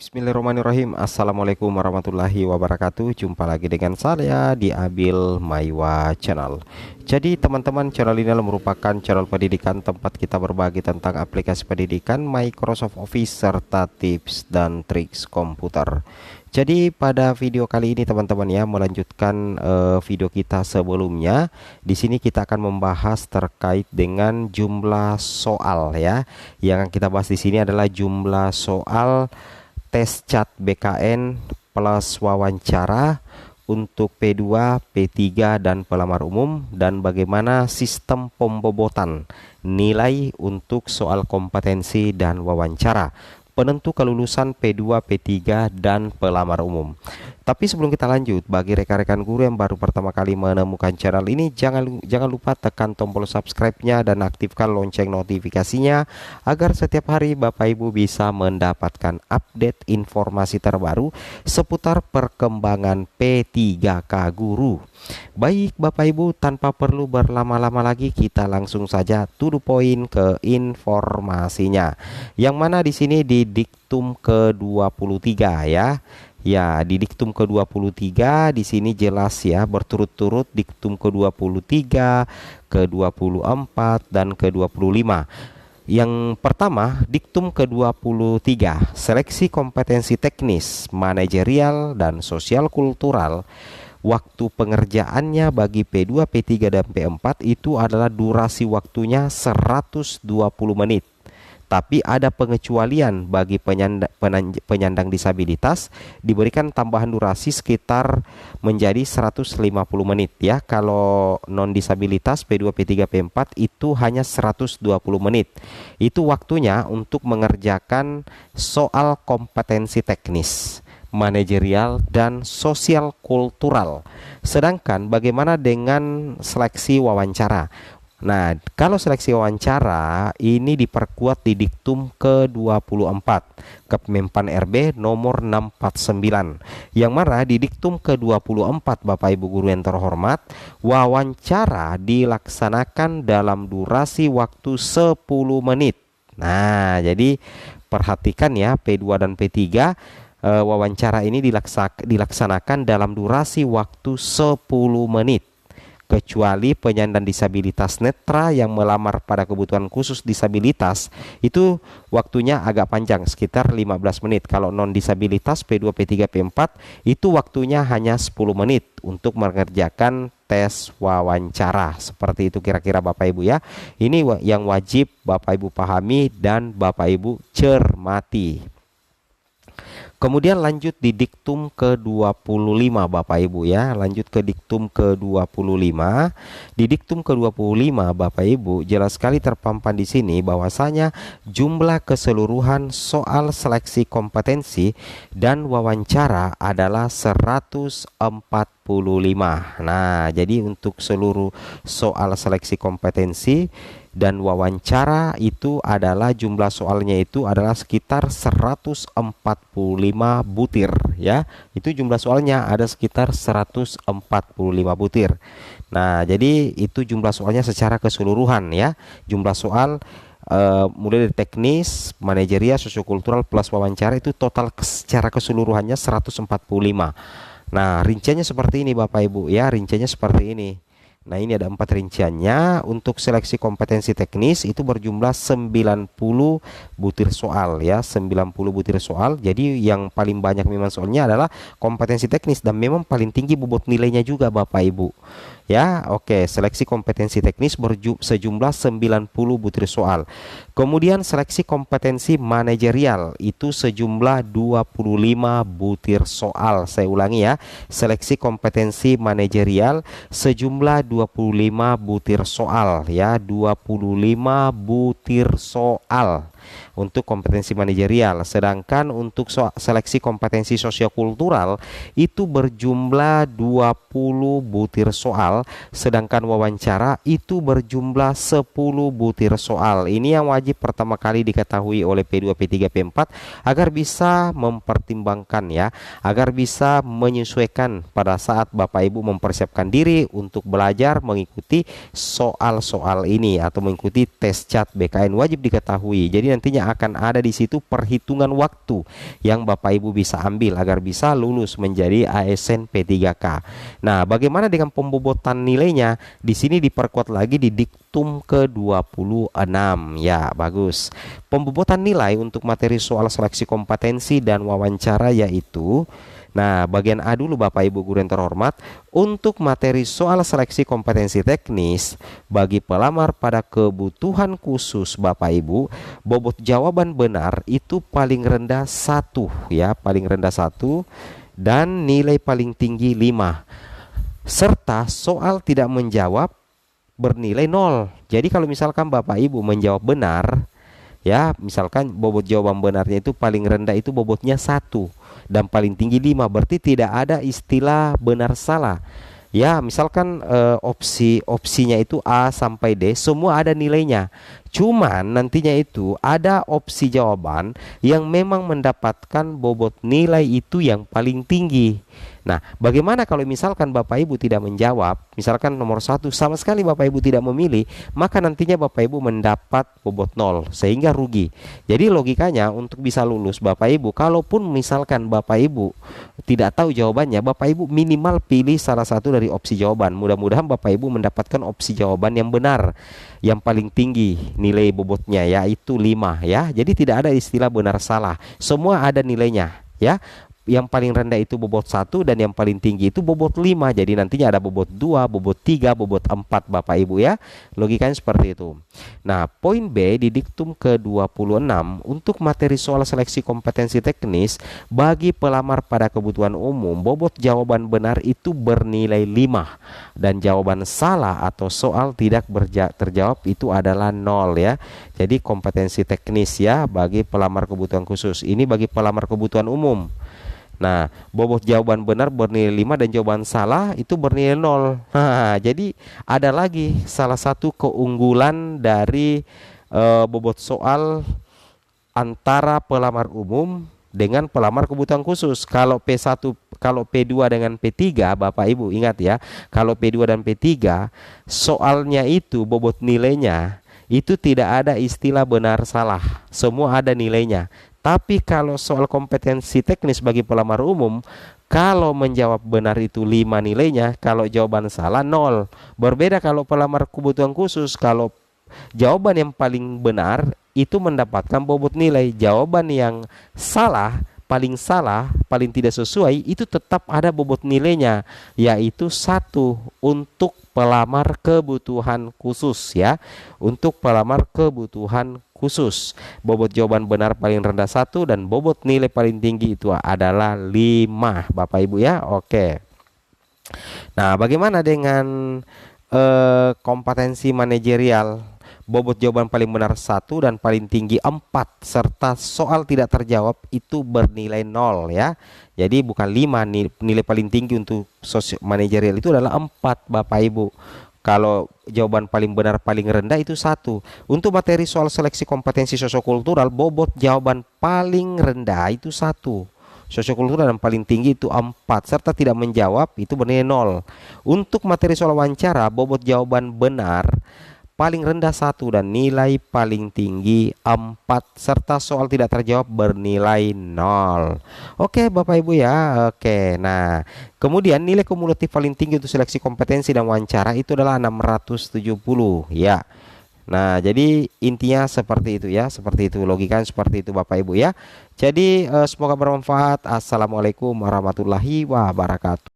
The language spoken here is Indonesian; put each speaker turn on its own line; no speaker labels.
Bismillahirrahmanirrahim. Assalamualaikum warahmatullahi wabarakatuh. Jumpa lagi dengan saya di Abil Maiwa Channel. Jadi teman-teman, channel ini merupakan channel pendidikan tempat kita berbagi tentang aplikasi pendidikan, Microsoft Office, serta tips dan triks komputer. Jadi pada video kali ini teman-teman ya, melanjutkan video kita sebelumnya. Di sini kita akan membahas terkait dengan jumlah soal ya. Yang kita bahas di sini adalah jumlah soal tes CAT BKN plus wawancara untuk P2, P3 dan pelamar umum, dan bagaimana sistem pembobotan nilai untuk soal kompetensi dan wawancara penentu kelulusan P2, P3 dan pelamar umum. Tapi sebelum kita lanjut, bagi rekan-rekan guru yang baru pertama kali menemukan channel ini, jangan lupa tekan tombol subscribe-nya dan aktifkan lonceng notifikasinya agar setiap hari Bapak Ibu bisa mendapatkan update informasi terbaru seputar perkembangan P3K guru. Baik Bapak Ibu, tanpa perlu berlama-lama lagi, kita langsung saja to the point ke informasinya. Yang mana di sini di diktum ke-23 ya. Ya, di diktum ke-23 di sini jelas ya, berturut-turut diktum ke-23, ke-24 dan ke-25. Yang pertama, diktum ke-23, seleksi kompetensi teknis, manajerial dan sosial kultural. Waktu pengerjaannya bagi P2, P3 dan P4 itu adalah durasi waktunya 120 menit. Tapi ada pengecualian bagi penyandang disabilitas, diberikan tambahan durasi sekitar menjadi 150 menit ya. Kalau non disabilitas P2, P3, P4 itu hanya 120 menit. Itu waktunya untuk mengerjakan soal kompetensi teknis, manajerial dan sosial kultural. Sedangkan bagaimana dengan seleksi wawancara? Nah, kalau seleksi wawancara ini diperkuat di diktum ke-24 Kemenpan RB nomor 649. Yang mana di diktum ke-24 Bapak Ibu guru yang terhormat, wawancara dilaksanakan dalam durasi waktu 10 menit. Nah, jadi perhatikan ya, P2 dan P3 wawancara ini dilaksanakan dalam durasi waktu 10 menit. Kecuali penyandang disabilitas netra yang melamar pada kebutuhan khusus disabilitas, itu waktunya agak panjang sekitar 15 menit. Kalau non disabilitas P2, P3, P4 itu waktunya hanya 10 menit untuk mengerjakan tes wawancara. Seperti itu kira-kira Bapak Ibu ya. Ini yang wajib Bapak Ibu pahami dan Bapak Ibu cermati. Kemudian lanjut di diktum ke-25 Bapak Ibu ya. Lanjut ke diktum ke-25. Di diktum ke-25 Bapak Ibu jelas sekali terpampang di sini bahwasanya jumlah keseluruhan soal seleksi kompetensi dan wawancara adalah 145. Nah, jadi untuk seluruh soal seleksi kompetensi dan wawancara itu adalah jumlah soalnya itu adalah sekitar 145 butir ya. Itu jumlah soalnya ada sekitar 145 butir. Nah, jadi itu jumlah soalnya secara keseluruhan ya. Jumlah soal mulai dari teknis, manajerial, sosiokultural plus wawancara itu total secara keseluruhannya 145. Nah, rinciannya seperti ini Bapak Ibu ya, rinciannya seperti ini. Nah, ini ada 4 rinciannya. Untuk seleksi kompetensi teknis itu berjumlah 90 butir soal ya, 90 butir soal. Jadi yang paling banyak memang soalnya adalah kompetensi teknis dan memang paling tinggi bobot nilainya juga Bapak Ibu. Ya, oke, seleksi kompetensi teknis sejumlah 90 butir soal. Kemudian seleksi kompetensi manajerial itu sejumlah 25 butir soal. Saya ulangi ya, seleksi kompetensi manajerial sejumlah 25 butir soal ya, 25 butir soal untuk kompetensi manajerial. Sedangkan untuk seleksi kompetensi sosiokultural itu berjumlah 20 butir soal, sedangkan wawancara itu berjumlah 10 butir soal. Ini yang wajib pertama kali diketahui oleh P2, P3, P4 agar bisa mempertimbangkan ya, agar bisa menyesuaikan pada saat Bapak Ibu mempersiapkan diri untuk belajar mengikuti soal-soal ini atau mengikuti tes CAT BKN, wajib diketahui. Jadi Jadi nantinya akan ada di situ perhitungan waktu yang Bapak Ibu bisa ambil agar bisa lulus menjadi ASN P3K. Nah, bagaimana dengan pembobotan nilainya? Di sini diperkuat lagi di diktum ke-26. Ya, bagus. Pembobotan nilai untuk materi soal seleksi kompetensi dan wawancara yaitu, nah, bagian A dulu Bapak Ibu guru yang terhormat. Untuk materi soal seleksi kompetensi teknis bagi pelamar pada kebutuhan khusus Bapak Ibu, bobot jawaban benar itu paling rendah 1 ya, paling rendah 1 dan nilai paling tinggi 5. Serta soal tidak menjawab bernilai 0. Jadi kalau misalkan Bapak Ibu menjawab benar, ya, misalkan bobot jawaban benarnya itu paling rendah itu bobotnya 1 dan paling tinggi 5, berarti tidak ada istilah benar salah. Ya, misalkan opsinya itu A sampai D, semua ada nilainya. Cuman nantinya itu ada opsi jawaban yang memang mendapatkan bobot nilai itu yang paling tinggi. Nah, bagaimana kalau misalkan Bapak Ibu tidak menjawab, misalkan nomor 1 sama sekali Bapak Ibu tidak memilih, maka nantinya Bapak Ibu mendapat bobot 0 sehingga rugi. Jadi logikanya untuk bisa lulus Bapak Ibu, kalaupun misalkan Bapak Ibu tidak tahu jawabannya, Bapak Ibu minimal pilih salah satu dari opsi jawaban. Mudah-mudahan Bapak Ibu mendapatkan opsi jawaban yang benar, yang paling tinggi nilai bobotnya yaitu 5 ya. Jadi tidak ada istilah benar salah, semua ada nilainya ya. Yang paling rendah itu bobot 1 dan yang paling tinggi itu bobot 5. Jadi nantinya ada bobot 2, bobot 3, bobot 4 Bapak Ibu ya. Logikanya seperti itu. Nah, poin B di diktum ke-26 untuk materi soal seleksi kompetensi teknis bagi pelamar pada kebutuhan umum, bobot jawaban benar itu bernilai 5 dan jawaban salah atau soal tidak terjawab itu adalah 0 ya. Jadi kompetensi teknis ya bagi pelamar kebutuhan khusus. Ini bagi pelamar kebutuhan umum. Nah, bobot jawaban benar bernilai 5 dan jawaban salah itu bernilai 0. Nah, jadi ada lagi salah satu keunggulan dari bobot soal antara pelamar umum dengan pelamar kebutuhan khusus. Kalau P1, kalau P2 dengan P3 Bapak Ibu ingat ya, kalau P2 dan P3 soalnya itu bobot nilainya itu tidak ada istilah benar salah, semua ada nilainya. Tapi kalau soal kompetensi teknis bagi pelamar umum, kalau menjawab benar itu 5 nilainya, kalau jawaban salah 0. Berbeda kalau pelamar kebutuhan khusus, kalau jawaban yang paling benar itu mendapatkan bobot nilai, jawaban yang salah, paling tidak sesuai itu tetap ada bobot nilainya, yaitu 1 untuk pelamar kebutuhan khusus ya. Untuk pelamar kebutuhan khusus, bobot jawaban benar paling rendah 1 dan bobot nilai paling tinggi itu adalah 5 Bapak Ibu ya. Oke. Nah, bagaimana dengan kompetensi manajerial? Bobot jawaban paling benar 1 dan paling tinggi 4 serta soal tidak terjawab itu bernilai 0 ya. Jadi bukan 5, nilai paling tinggi untuk manajerial itu adalah 4 Bapak Ibu. Kalau jawaban paling benar paling rendah itu 1. Untuk materi soal seleksi kompetensi sosiokultural, bobot jawaban paling rendah itu 1. Sosiokultural dan paling tinggi itu 4 serta tidak menjawab itu bernilai 0. Untuk materi soal wawancara, bobot jawaban benar paling rendah 1 dan nilai paling tinggi 4 serta soal tidak terjawab bernilai 0. Oke Bapak Ibu ya. Oke. Nah, kemudian nilai kumulatif paling tinggi untuk seleksi kompetensi dan wawancara itu adalah 670 ya. Nah, jadi intinya seperti itu ya, seperti itu logikanya, seperti itu Bapak Ibu ya. Jadi semoga bermanfaat. Assalamualaikum warahmatullahi wabarakatuh.